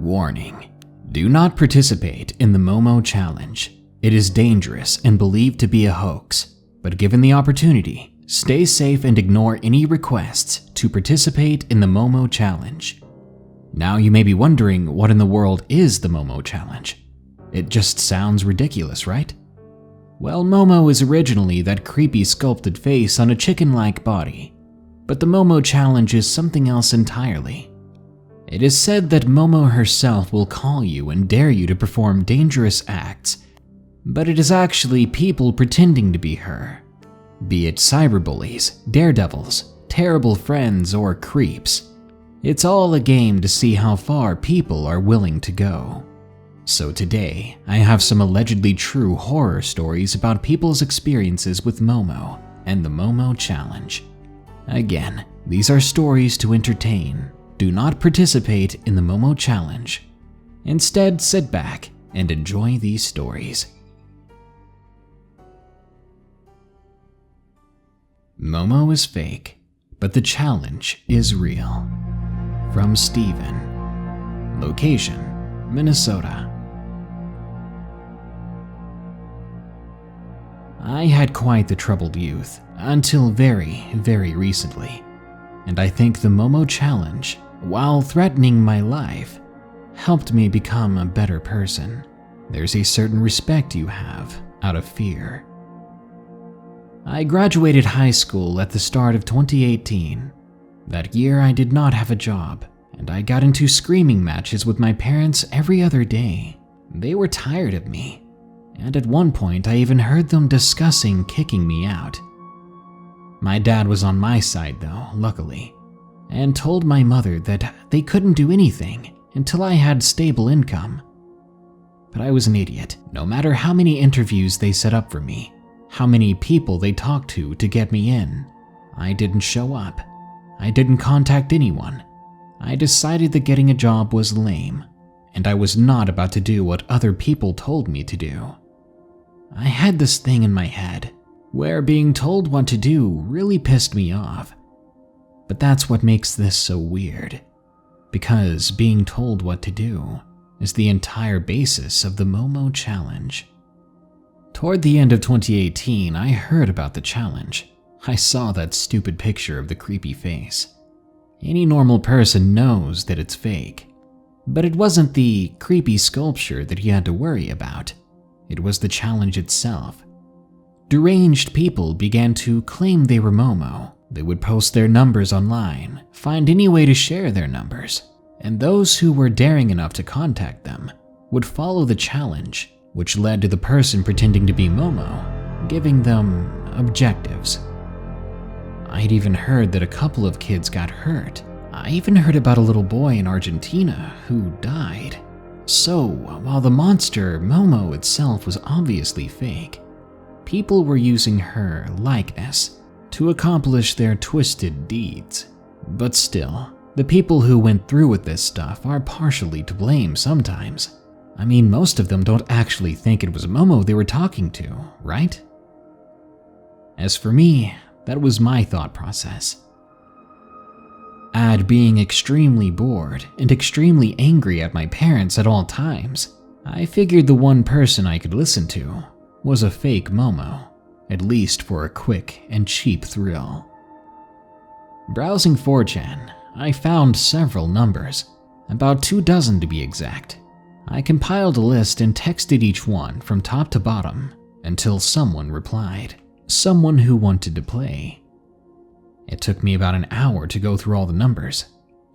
Warning: do not participate in the Momo Challenge. It is dangerous and believed to be a hoax, but given the opportunity, stay safe and ignore any requests to participate in the Momo Challenge. Now you may be wondering, what in the world is the Momo Challenge? It just sounds ridiculous, right? Well, Momo is originally that creepy sculpted face on a chicken-like body, but the Momo Challenge is something else entirely. It is said that Momo herself will call you and dare you to perform dangerous acts, but it is actually people pretending to be her. Be it cyberbullies, daredevils, terrible friends, or creeps. It's all a game to see how far people are willing to go. So today, I have some allegedly true horror stories about people's experiences with Momo and the Momo Challenge. Again, these are stories to entertain. Do not participate in the Momo Challenge. Instead, sit back and enjoy these stories. Momo is fake, but the challenge is real. From Steven. Location: Minnesota. I had quite the troubled youth until very, very recently, and I think the Momo Challenge, while threatening my life, helped me become a better person. There's a certain respect you have out of fear. I graduated high school at the start of 2018. That year I did not have a job, and I got into screaming matches with my parents every other day. They were tired of me, and at one point I even heard them discussing kicking me out. My dad was on my side though, luckily, and told my mother that they couldn't do anything until I had stable income. But I was an idiot. No matter how many interviews they set up for me, how many people they talked to get me in, I didn't show up. I didn't contact anyone. I decided that getting a job was lame, and I was not about to do what other people told me to do. I had this thing in my head where being told what to do really pissed me off. But that's what makes this so weird, because being told what to do is the entire basis of the Momo Challenge. Toward the end of 2018, I heard about the challenge. I saw that stupid picture of the creepy face. Any normal person knows that it's fake. But it wasn't the creepy sculpture that you had to worry about. It was the challenge itself. Deranged people began to claim they were Momo. They would post their numbers online, find any way to share their numbers, and those who were daring enough to contact them would follow the challenge, which led to the person pretending to be Momo giving them objectives. I'd even heard that a couple of kids got hurt. I even heard about a little boy in Argentina who died. So, while the monster Momo itself was obviously fake, people were using her likeness to accomplish their twisted deeds. But still, the people who went through with this stuff are partially to blame sometimes. I mean, most of them don't actually think it was Momo they were talking to, right? As for me, that was my thought process. Add being extremely bored and extremely angry at my parents at all times, I figured the one person I could listen to was a fake Momo, at least for a quick and cheap thrill. Browsing 4chan, I found several numbers, about 24 to be exact. I compiled a list and texted each one from top to bottom until someone replied, someone who wanted to play. It took me about an hour to go through all the numbers,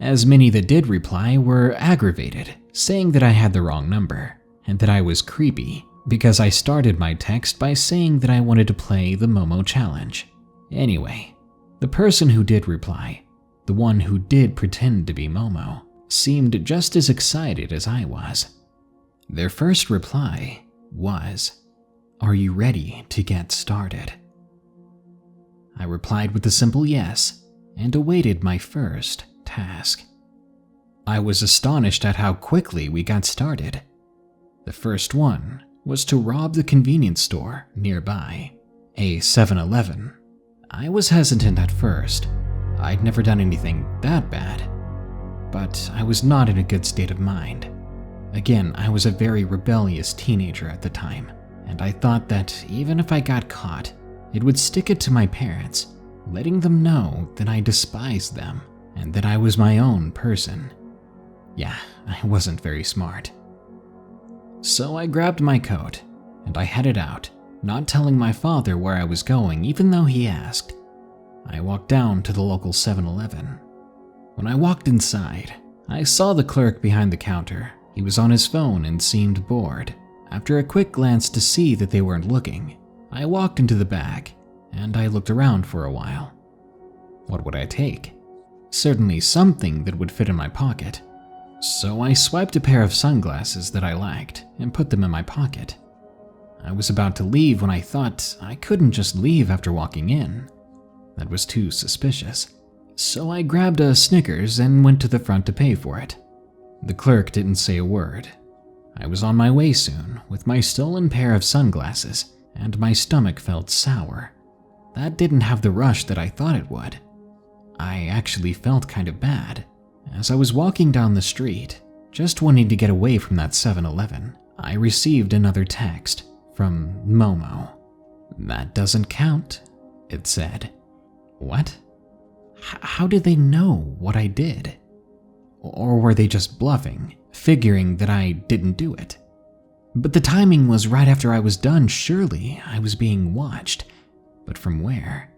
as many that did reply were aggravated, saying that I had the wrong number and that I was creepy because I started my text by saying that I wanted to play the Momo Challenge. Anyway, the person who did reply, the one who did pretend to be Momo, seemed just as excited as I was. Their first reply was, "Are you ready to get started?" I replied with a simple yes and awaited my first task. I was astonished at how quickly we got started. The first one was to rob the convenience store nearby, a 7-Eleven. I was hesitant at first. I'd never done anything that bad, but I was not in a good state of mind. Again, I was a very rebellious teenager at the time, and I thought that even if I got caught, it would stick it to my parents, letting them know that I despised them and that I was my own person. Yeah, I wasn't very smart. So I grabbed my coat and I headed out, not telling my father where I was going even though he asked. I walked down to the local 7-Eleven. When I walked inside, I saw the clerk behind the counter. He was on his phone and seemed bored. After a quick glance to see that they weren't looking, I walked into the back and I looked around for a while. What would I take? Certainly something that would fit in my pocket. So I swiped a pair of sunglasses that I liked and put them in my pocket. I was about to leave when I thought I couldn't just leave after walking in. That was too suspicious. So I grabbed a Snickers and went to the front to pay for it. The clerk didn't say a word. I was on my way soon with my stolen pair of sunglasses, and my stomach felt sour. That didn't have the rush that I thought it would. I actually felt kind of bad. As I was walking down the street, just wanting to get away from that 7-Eleven, I received another text from Momo. "That doesn't count," it said. What? How did they know what I did? Or were they just bluffing, figuring that I didn't do it? But the timing was right after I was done. Surely I was being watched. But from where?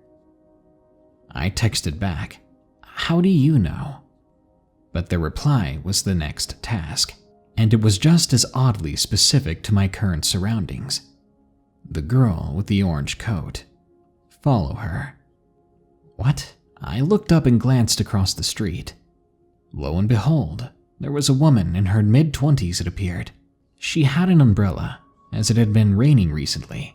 I texted back, "How do you know?" But their reply was the next task, and it was just as oddly specific to my current surroundings. The girl with the orange coat. Follow her. What? I looked up and glanced across the street. Lo and behold, there was a woman in her mid-20s, it appeared. She had an umbrella, as it had been raining recently,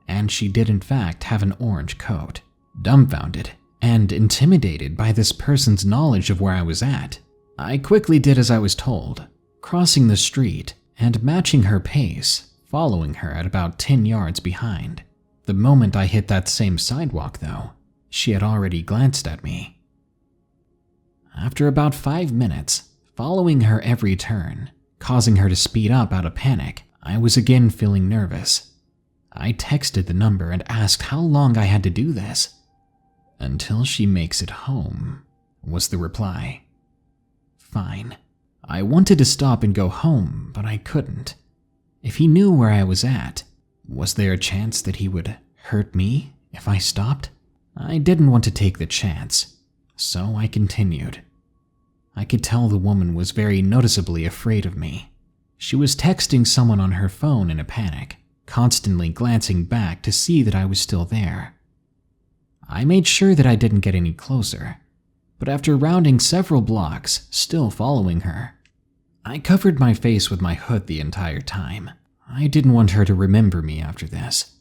and she did in fact have an orange coat. Dumbfounded and intimidated by this person's knowledge of where I was at, I quickly did as I was told, crossing the street and matching her pace, following her at about 10 yards behind. The moment I hit that same sidewalk, though, she had already glanced at me. After about 5 minutes, following her every turn, causing her to speed up out of panic, I was again feeling nervous. I texted the number and asked how long I had to do this. "Until she makes it home," was the reply. Fine. I wanted to stop and go home, but I couldn't. If he knew where I was at, was there a chance that he would hurt me if I stopped? I didn't want to take the chance, so I continued. I could tell the woman was very noticeably afraid of me. She was texting someone on her phone in a panic, constantly glancing back to see that I was still there. I made sure that I didn't get any closer, but after rounding several blocks, still following her, I covered my face with my hood the entire time. I didn't want her to remember me after this.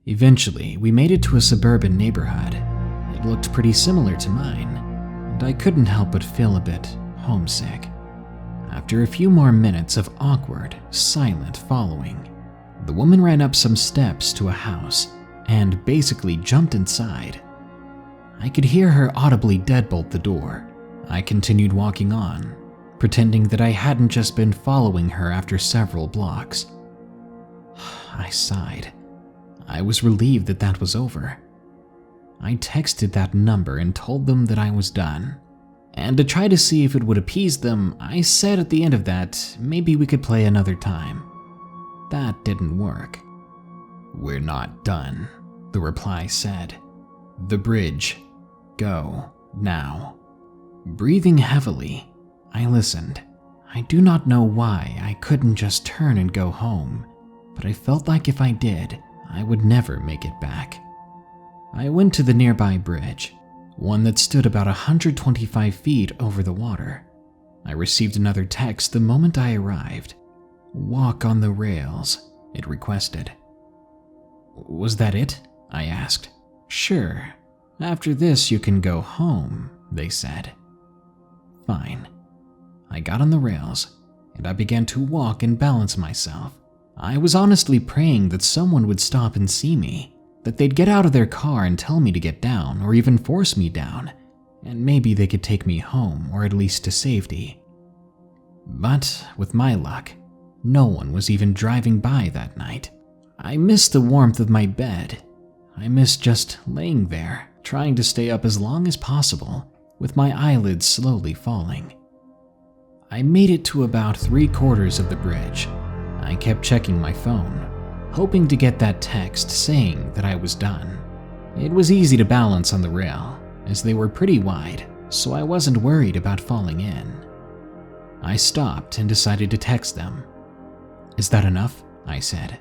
Eventually, we made it to a suburban neighborhood. It looked pretty similar to mine, and I couldn't help but feel a bit homesick. After a few more minutes of awkward, silent following, the woman ran up some steps to a house and basically jumped inside. I could hear her audibly deadbolt the door. I continued walking on, pretending that I hadn't just been following her after several blocks. I sighed. I was relieved that that was over. I texted that number and told them that I was done. And to try to see if it would appease them, I said at the end of that, maybe we could play another time. That didn't work. "We're not done," the reply said. "The bridge. Go, now." Breathing heavily, I listened. I do not know why I couldn't just turn and go home, but I felt like if I did, I would never make it back. I went to the nearby bridge, one that stood about 125 feet over the water. I received another text the moment I arrived. "Walk on the rails," it requested. "Was that it?" I asked. "Sure. After this you can go home," they said. Fine. I got on the rails, and I began to walk and balance myself. I was honestly praying that someone would stop and see me, that they'd get out of their car and tell me to get down, or even force me down, and maybe they could take me home, or at least to safety. But with my luck, no one was even driving by that night. I missed the warmth of my bed. I missed just laying there, trying to stay up as long as possible, with my eyelids slowly falling. I made it to about 3/4 of the bridge. I kept checking my phone, hoping to get that text saying that I was done. It was easy to balance on the rail, as they were pretty wide, so I wasn't worried about falling in. I stopped and decided to text them. "Is that enough?" I said.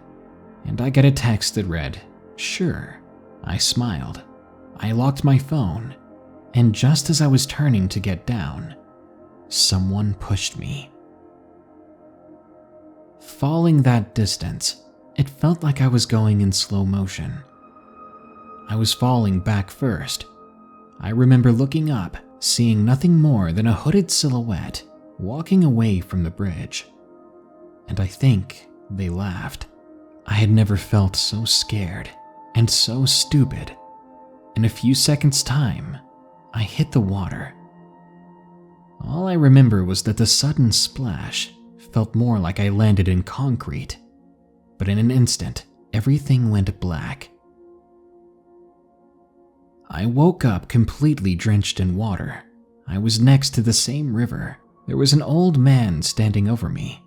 And I got a text that read, "Sure." I smiled. I locked my phone, and just as I was turning to get down, someone pushed me. Falling that distance, it felt like I was going in slow motion. I was falling back first. I remember looking up, seeing nothing more than a hooded silhouette walking away from the bridge. And I think they laughed. I had never felt so scared and so stupid. In a few seconds' time, I hit the water. All I remember was that the sudden splash felt more like I landed in concrete, but in an instant, everything went black. I woke up completely drenched in water. I was next to the same river. There was an old man standing over me.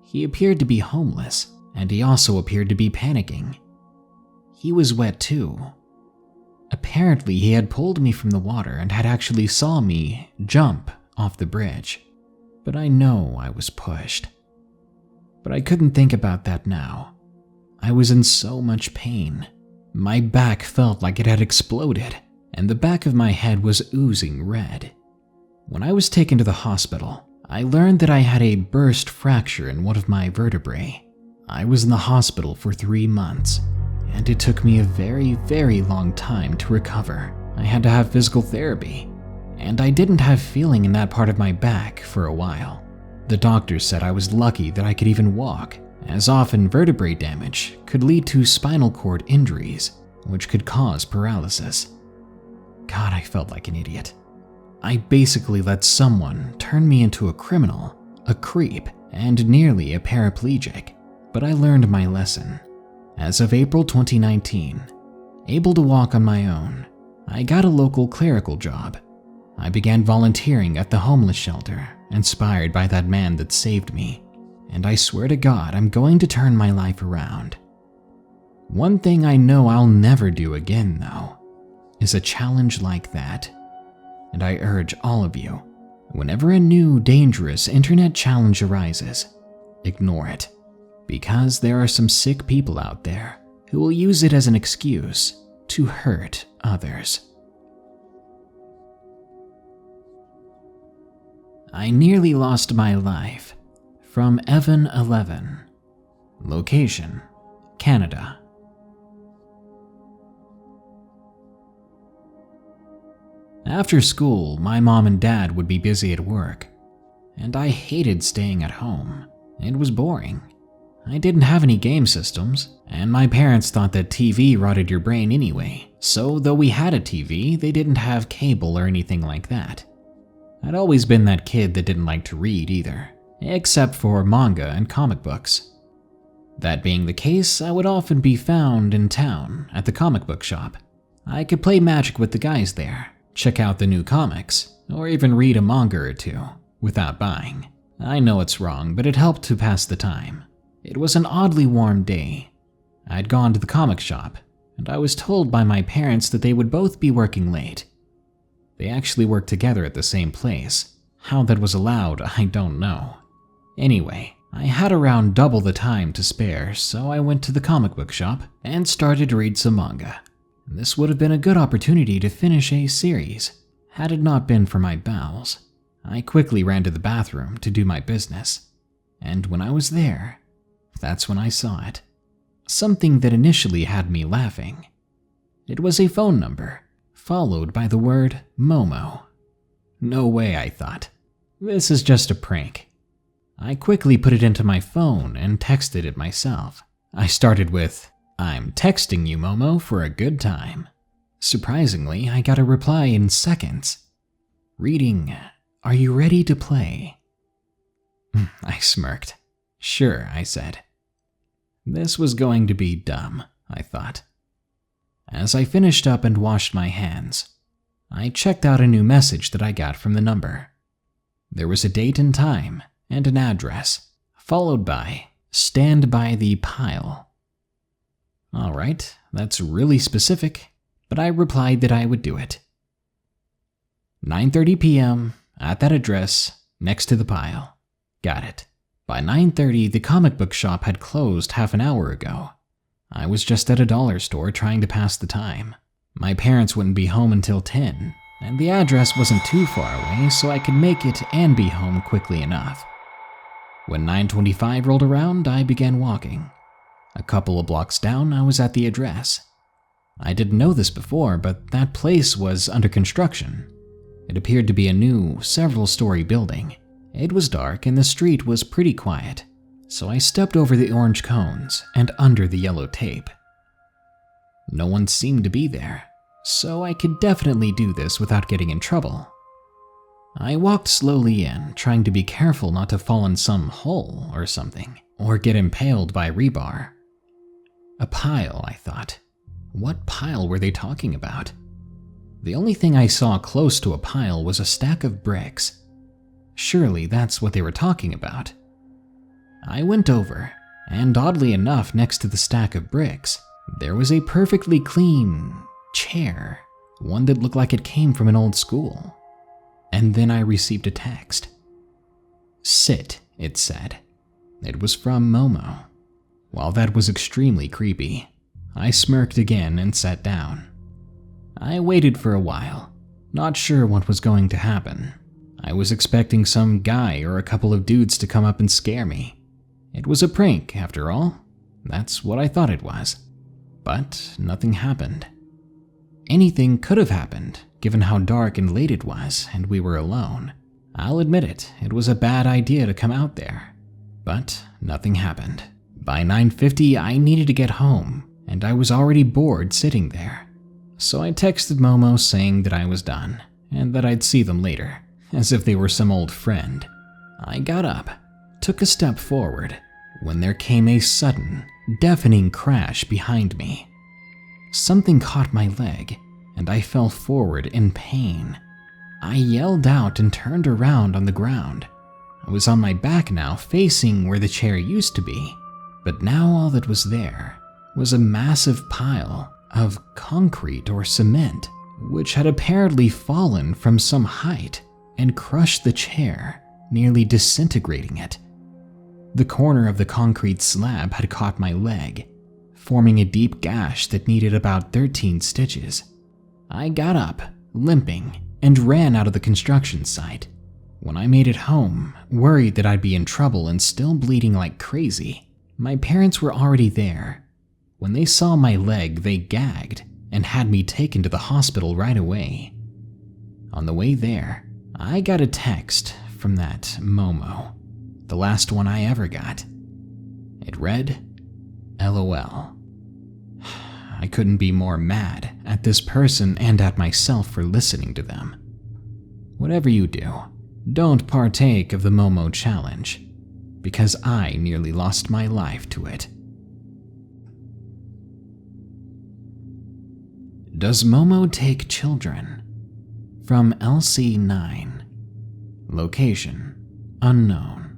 He appeared to be homeless, and he also appeared to be panicking. He was wet too. Apparently, he had pulled me from the water and had actually saw me jump off the bridge. But I know I was pushed. But I couldn't think about that now. I was in so much pain. My back felt like it had exploded, and the back of my head was oozing red. When I was taken to the hospital, I learned that I had a burst fracture in one of my vertebrae. I was in the hospital for 3 months, and it took me a very, very long time to recover. I had to have physical therapy, and I didn't have feeling in that part of my back for a while. The doctors said I was lucky that I could even walk, as often vertebrae damage could lead to spinal cord injuries, which could cause paralysis. God, I felt like an idiot. I basically let someone turn me into a criminal, a creep, and nearly a paraplegic. But I learned my lesson. As of April 2019, able to walk on my own, I got a local clerical job. I began volunteering at the homeless shelter, inspired by that man that saved me. And I swear to God, I'm going to turn my life around. One thing I know I'll never do again, though, is a challenge like that. And I urge all of you, whenever a new, dangerous internet challenge arises, ignore it. Because there are some sick people out there who will use it as an excuse to hurt others. I nearly lost my life. From EvanEleven. Location: Canada. After school, my mom and dad would be busy at work, and I hated staying at home. It was boring. I didn't have any game systems, and my parents thought that TV rotted your brain anyway, so though we had a TV, they didn't have cable or anything like that. I'd always been that kid that didn't like to read either, except for manga and comic books. That being the case, I would often be found in town at the comic book shop. I could play Magic with the guys there, check out the new comics, or even read a manga or two without buying. I know it's wrong, but it helped to pass the time. It was an oddly warm day. I'd gone to the comic shop, and I was told by my parents that they would both be working late. They actually worked together at the same place. How that was allowed, I don't know. Anyway, I had around double the time to spare, so I went to the comic book shop and started to read some manga. This would have been a good opportunity to finish a series, had it not been for my bowels. I quickly ran to the bathroom to do my business, and when I was there, that's when I saw it. Something that initially had me laughing. It was a phone number, followed by the word Momo. No way, I thought. This is just a prank. I quickly put it into my phone and texted it myself. I started with, "I'm texting you, Momo, for a good time." Surprisingly, I got a reply in seconds. Reading, "Are you ready to play?" I smirked. Sure, I said. This was going to be dumb, I thought. As I finished up and washed my hands, I checked out a new message that I got from the number. There was a date and time and an address, followed by "Stand by the pile." All right, that's really specific, but I replied that I would do it. 9:30 p.m. at that address, next to the pile. Got it. By 9:30, the comic book shop had closed half an hour ago. I was just at a dollar store trying to pass the time. My parents wouldn't be home until 10, and the address wasn't too far away, so I could make it and be home quickly enough. When 9:25 rolled around, I began walking. A couple of blocks down, I was at the address. I didn't know this before, but that place was under construction. It appeared to be a new, several-story building. It was dark and the street was pretty quiet, so I stepped over the orange cones and under the yellow tape. No one seemed to be there, so I could definitely do this without getting in trouble. I walked slowly in, trying to be careful not to fall in some hole or something, or get impaled by rebar. A pile, I thought. What pile were they talking about? The only thing I saw close to a pile was a stack of bricks. Surely that's what they were talking about. I went over, and oddly enough, next to the stack of bricks, there was a perfectly clean chair, one that looked like it came from an old school. And then I received a text. "Sit," it said. It was from Momo. While that was extremely creepy, I smirked again and sat down. I waited for a while, not sure what was going to happen. I was expecting some guy or a couple of dudes to come up and scare me. It was a prank, after all. That's what I thought it was. But nothing happened. Anything could have happened, given how dark and late it was and we were alone. I'll admit it was a bad idea to come out there. But nothing happened. By 9:50, I needed to get home, and I was already bored sitting there. So I texted Momo saying that I was done, and that I'd see them later, as if they were some old friend. I got up, took a step forward, when there came a sudden, deafening crash behind me. Something caught my leg, and I fell forward in pain. I yelled out and turned around on the ground. I was on my back now, facing where the chair used to be, but now all that was there was a massive pile of concrete or cement, which had apparently fallen from some height and crushed the chair, nearly disintegrating it. The corner of the concrete slab had caught my leg, forming a deep gash that needed about 13 stitches. I got up, limping, and ran out of the construction site. When I made it home, worried that I'd be in trouble and still bleeding like crazy, my parents were already there. When they saw my leg, they gagged and had me taken to the hospital right away. On the way there, I got a text from that Momo, the last one I ever got. It read, "LOL. I couldn't be more mad at this person and at myself for listening to them. Whatever you do, don't partake of the Momo challenge, because I nearly lost my life to it." Does Momo take children? From LC9. Location unknown.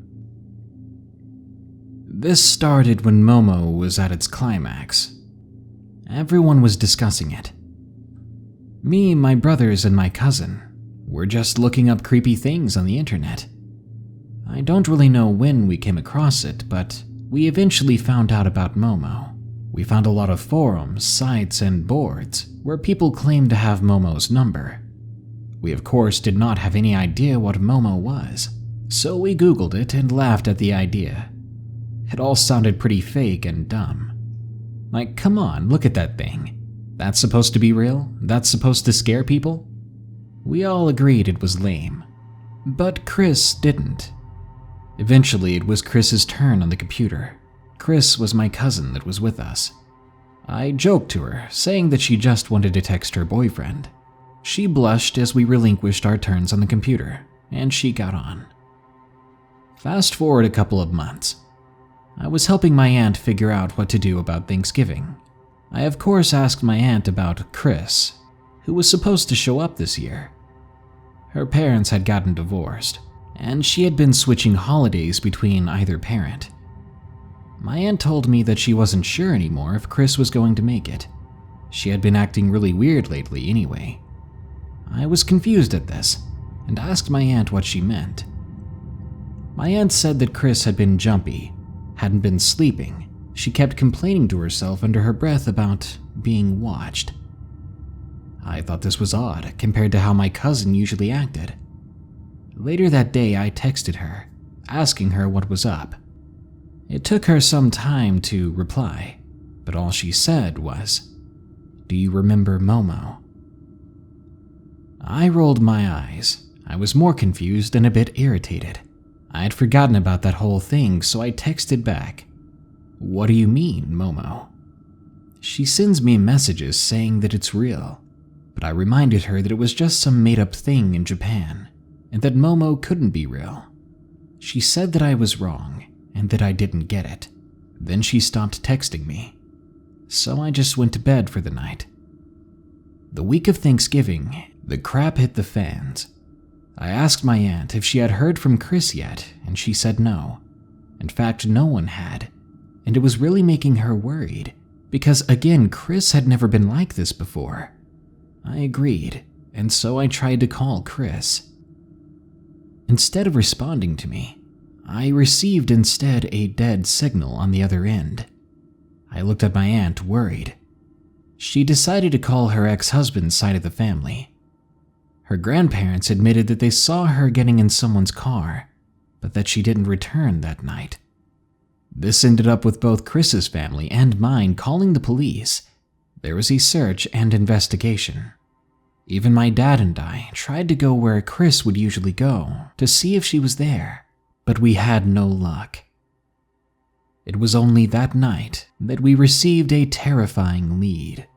This started when Momo was at its climax. Everyone was discussing it. Me, my brothers, and my cousin were just looking up creepy things on the internet. I don't really know when we came across it, but we eventually found out about Momo. We found a lot of forums, sites, and boards where people claimed to have Momo's number. We of course did not have any idea what Momo was, so we Googled it and laughed at the idea. It all sounded pretty fake and dumb. Like, come on, look at that thing. That's supposed to be real? That's supposed to scare people? We all agreed it was lame. But Chris didn't. Eventually, it was Chris's turn on the computer. Chris was my cousin that was with us. I joked to her, saying that she just wanted to text her boyfriend. She blushed as we relinquished our turns on the computer, and she got on. Fast forward a couple of months. I was helping my aunt figure out what to do about Thanksgiving. I of course asked my aunt about Chris, who was supposed to show up this year. Her parents had gotten divorced, and she had been switching holidays between either parent. My aunt told me that she wasn't sure anymore if Chris was going to make it. She had been acting really weird lately anyway. I was confused at this, and asked my aunt what she meant. My aunt said that Chris had been jumpy, hadn't been sleeping. She kept complaining to herself under her breath about being watched. I thought this was odd compared to how my cousin usually acted. Later that day, I texted her, asking her what was up. It took her some time to reply, but all she said was, "Do you remember Momo?" I rolled my eyes. I was more confused and a bit irritated. I had forgotten about that whole thing, so I texted back, "What do you mean, Momo?" She sends me messages saying that it's real, but I reminded her that it was just some made-up thing in Japan, and that Momo couldn't be real. She said that I was wrong, and that I didn't get it. Then she stopped texting me, so I just went to bed for the night. The week of Thanksgiving, the crap hit the fans. I asked my aunt if she had heard from Chris yet, and she said no. In fact, no one had, and it was really making her worried, because again, Chris had never been like this before. I agreed, and so I tried to call Chris. Instead of responding to me, I received instead a dead signal on the other end. I looked at my aunt, worried. She decided to call her ex-husband's side of the family. Her grandparents admitted that they saw her getting in someone's car, but that she didn't return that night. This ended up with both Chris's family and mine calling the police. There was a search and investigation. Even my dad and I tried to go where Chris would usually go to see if she was there, but we had no luck. It was only that night that we received a terrifying lead.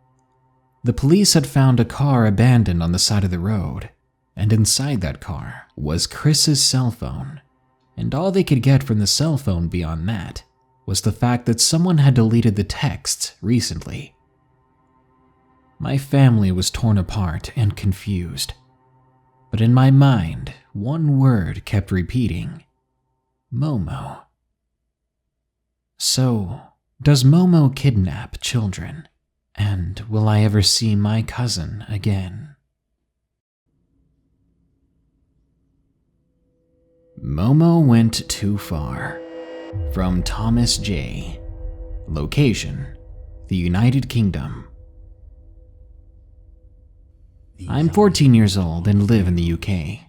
The police had found a car abandoned on the side of the road, and inside that car was Chris's cell phone. And all they could get from the cell phone beyond that was the fact that someone had deleted the texts recently. My family was torn apart and confused, but in my mind, one word kept repeating: Momo. So, does Momo kidnap children? And will I ever see my cousin again? Momo Went Too Far, from Thomas J. Location: the United Kingdom. I'm 14 years old and live in the UK.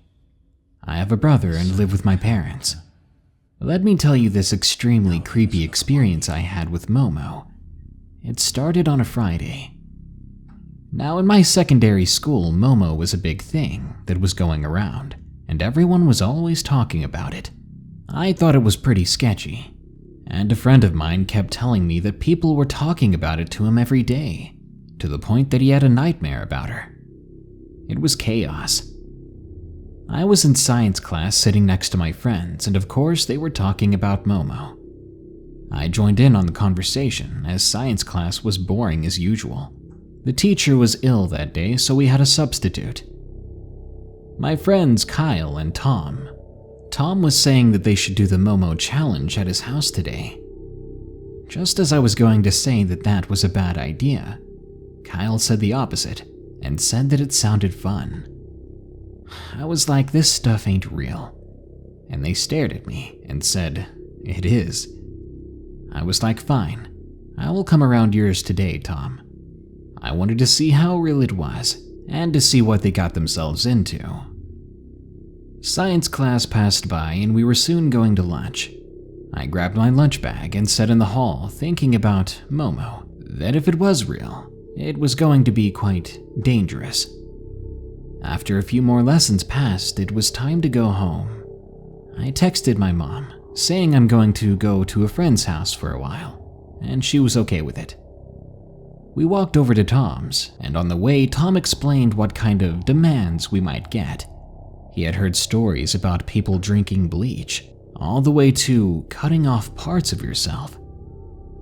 I have a brother and live with my parents. Let me tell you this extremely creepy experience I had with Momo. It started on a Friday. Now, in my secondary school, Momo was a big thing that was going around, and everyone was always talking about it. I thought it was pretty sketchy, and a friend of mine kept telling me that people were talking about it to him every day, to the point that he had a nightmare about her. It was chaos. I was in science class sitting next to my friends, and of course they were talking about Momo. I joined in on the conversation, as science class was boring as usual. The teacher was ill that day, so we had a substitute. My friends Kyle and Tom. Tom was saying that they should do the Momo challenge at his house today. Just as I was going to say that that was a bad idea, Kyle said the opposite, and said that it sounded fun. I was like, this stuff ain't real. And they stared at me and said, "It is." I was like, fine, I will come around yours today, Tom. I wanted to see how real it was, and to see what they got themselves into. Science class passed by and we were soon going to lunch. I grabbed my lunch bag and sat in the hall thinking about Momo, that if it was real, it was going to be quite dangerous. After a few more lessons passed, it was time to go home. I texted my mom, saying I'm going to go to a friend's house for a while, and she was okay with it. We walked over to Tom's, and on the way, Tom explained what kind of demands we might get. He had heard stories about people drinking bleach, all the way to cutting off parts of yourself.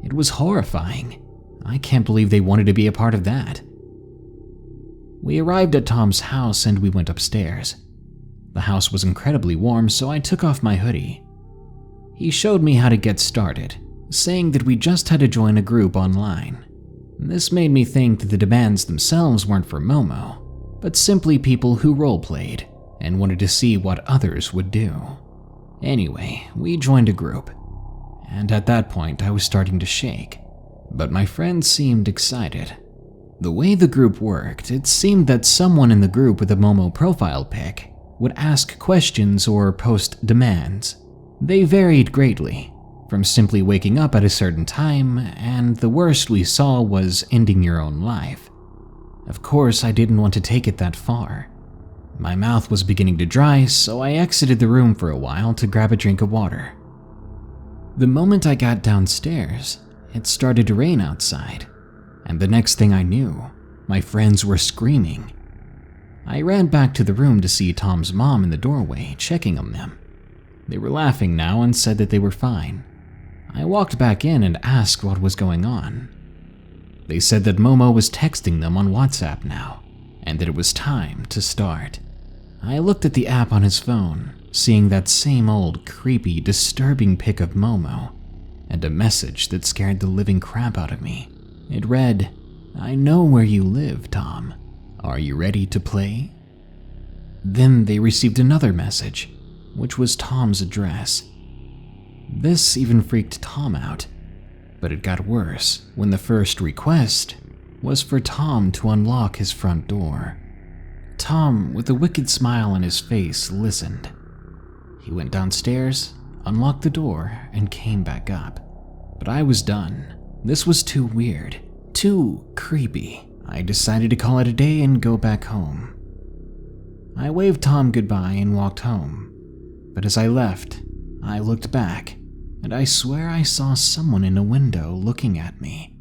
It was horrifying. I can't believe they wanted to be a part of that. We arrived at Tom's house and we went upstairs. The house was incredibly warm, so I took off my hoodie. He showed me how to get started, saying that we just had to join a group online. This made me think that the demands themselves weren't for Momo, but simply people who roleplayed and wanted to see what others would do. Anyway, we joined a group, and at that point I was starting to shake, but my friends seemed excited. The way the group worked, it seemed that someone in the group with a Momo profile pic would ask questions or post demands. They varied greatly, from simply waking up at a certain time, and the worst we saw was ending your own life. Of course, I didn't want to take it that far. My mouth was beginning to dry, so I exited the room for a while to grab a drink of water. The moment I got downstairs, it started to rain outside, and the next thing I knew, my friends were screaming. I ran back to the room to see Tom's mom in the doorway, checking on them. They were laughing now and said that they were fine. I walked back in and asked what was going on. They said that Momo was texting them on WhatsApp now, and that it was time to start. I looked at the app on his phone, seeing that same old, creepy, disturbing pic of Momo, and a message that scared the living crap out of me. It read, "I know where you live, Tom. Are you ready to play?" Then they received another message, which was Tom's address. This even freaked Tom out, but it got worse when the first request was for Tom to unlock his front door. Tom, with a wicked smile on his face, listened. He went downstairs, unlocked the door, and came back up. But I was done. This was too weird, too creepy. I decided to call it a day and go back home. I waved Tom goodbye and walked home. But as I left, I looked back, and I swear I saw someone in a window looking at me.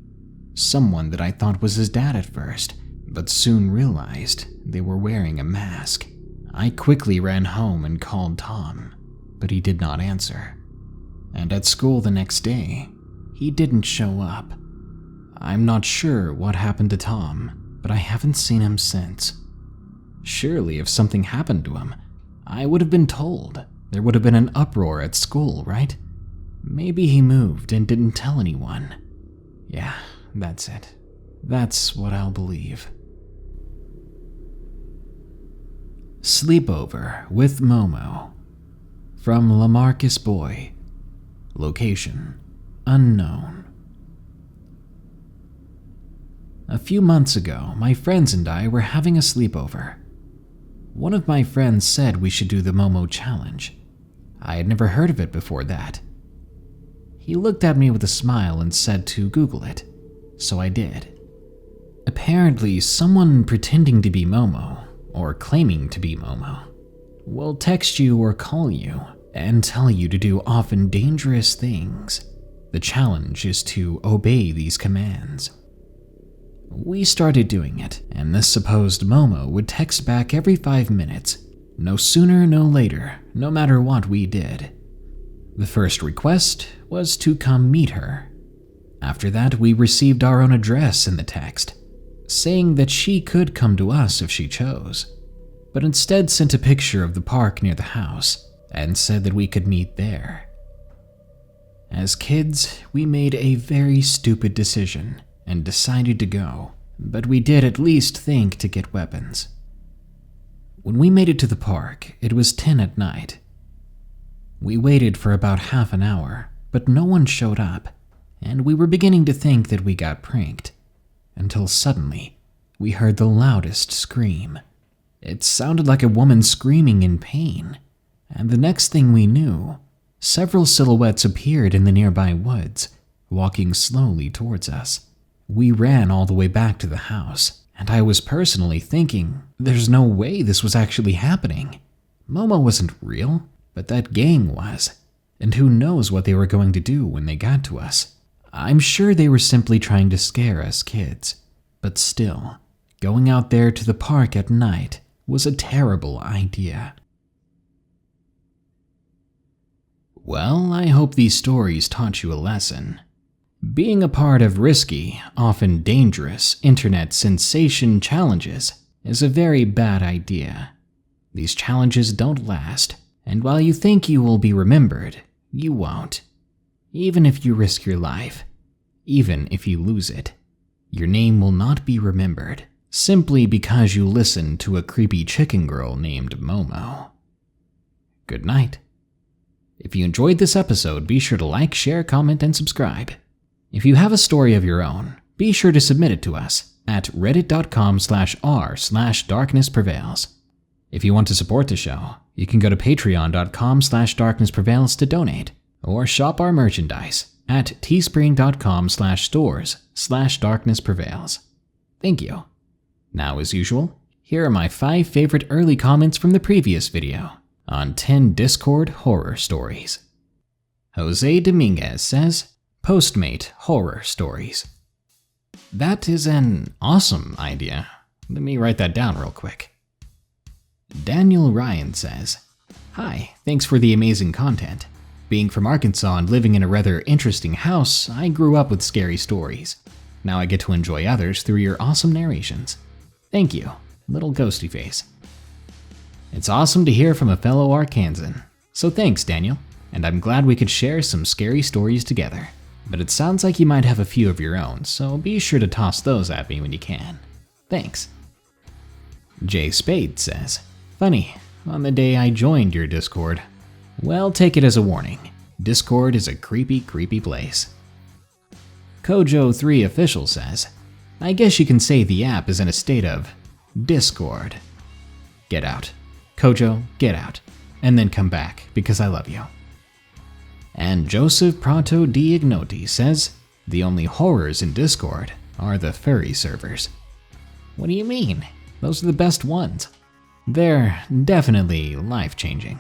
Someone that I thought was his dad at first, but soon realized they were wearing a mask. I quickly ran home and called Tom, but he did not answer. And at school the next day, he didn't show up. I'm not sure what happened to Tom, but I haven't seen him since. Surely if something happened to him, I would have been told. There would have been an uproar at school, right? Maybe he moved and didn't tell anyone. Yeah, that's it. That's what I'll believe. Sleepover with Momo. From LaMarcusBoi. Location unknown. A few months ago, my friends and I were having a sleepover. One of my friends said we should do the Momo challenge. I had never heard of it before that. He looked at me with a smile and said to Google it, so I did. Apparently, someone pretending to be Momo, or claiming to be Momo, will text you or call you and tell you to do often dangerous things. The challenge is to obey these commands. We started doing it, and this supposed Momo would text back every 5 minutes, no sooner, no later, no matter what we did. The first request was to come meet her. After that, we received our own address in the text, saying that she could come to us if she chose, but instead sent a picture of the park near the house and said that we could meet there. As kids, we made a very stupid decision and decided to go, but we did at least think to get weapons. When we made it to the park, it was 10 at night. We waited for about half an hour, but no one showed up, and we were beginning to think that we got pranked, until suddenly we heard the loudest scream. It sounded like a woman screaming in pain, and the next thing we knew, several silhouettes appeared in the nearby woods, walking slowly towards us. We ran all the way back to the house, and I was personally thinking, there's no way this was actually happening. Momo wasn't real, but that gang was, and who knows what they were going to do when they got to us. I'm sure they were simply trying to scare us kids, but still, going out there to the park at night was a terrible idea. Well, I hope these stories taught you a lesson. Being a part of risky, often dangerous, internet sensation challenges is a very bad idea. These challenges don't last, and while you think you will be remembered, you won't. Even if you risk your life, even if you lose it, your name will not be remembered simply because you listened to a creepy chicken girl named Momo. Good night. If you enjoyed this episode, be sure to like, share, comment, and subscribe. If you have a story of your own, be sure to submit it to us at reddit.com/r/darknessprevails. If you want to support the show, you can go to patreon.com/darknessprevails to donate, or shop our merchandise at teespring.com/stores/darknessprevails. Thank you. Now, as usual, here are my 5 favorite early comments from the previous video on 10 Discord horror stories. Jose Dominguez says, Postmate horror stories. That is an awesome idea. Let me write that down real quick. Daniel Ryan says, Hi, thanks for the amazing content. Being from Arkansas and living in a rather interesting house, I grew up with scary stories. Now I get to enjoy others through your awesome narrations. Thank you, little ghosty face. It's awesome to hear from a fellow Arkansan. So thanks, Daniel, and I'm glad we could share some scary stories together. But it sounds like you might have a few of your own, so be sure to toss those at me when you can. Thanks. Jay Spade says, Funny, on the day I joined your Discord. Well, take it as a warning. Discord is a creepy, creepy place. Kojo3 Official says, I guess you can say the app is in a state of Discord. Get out. Kojo, get out. And then come back, because I love you. And Joseph Prato D. Ignoti says, the only horrors in Discord are the furry servers. What do you mean? Those are the best ones. They're definitely life-changing.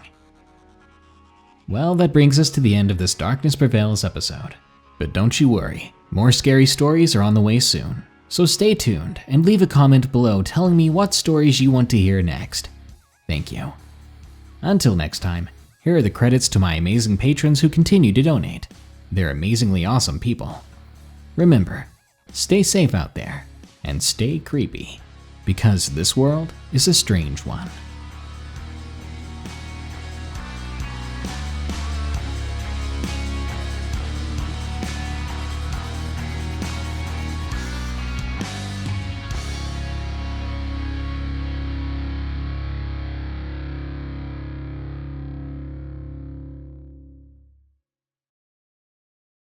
Well, that brings us to the end of this Darkness Prevails episode. But don't you worry, more scary stories are on the way soon. So stay tuned and leave a comment below telling me what stories you want to hear next. Thank you. Until next time, here are the credits to my amazing patrons who continue to donate. They're amazingly awesome people. Remember, stay safe out there and stay creepy, because this world is a strange one.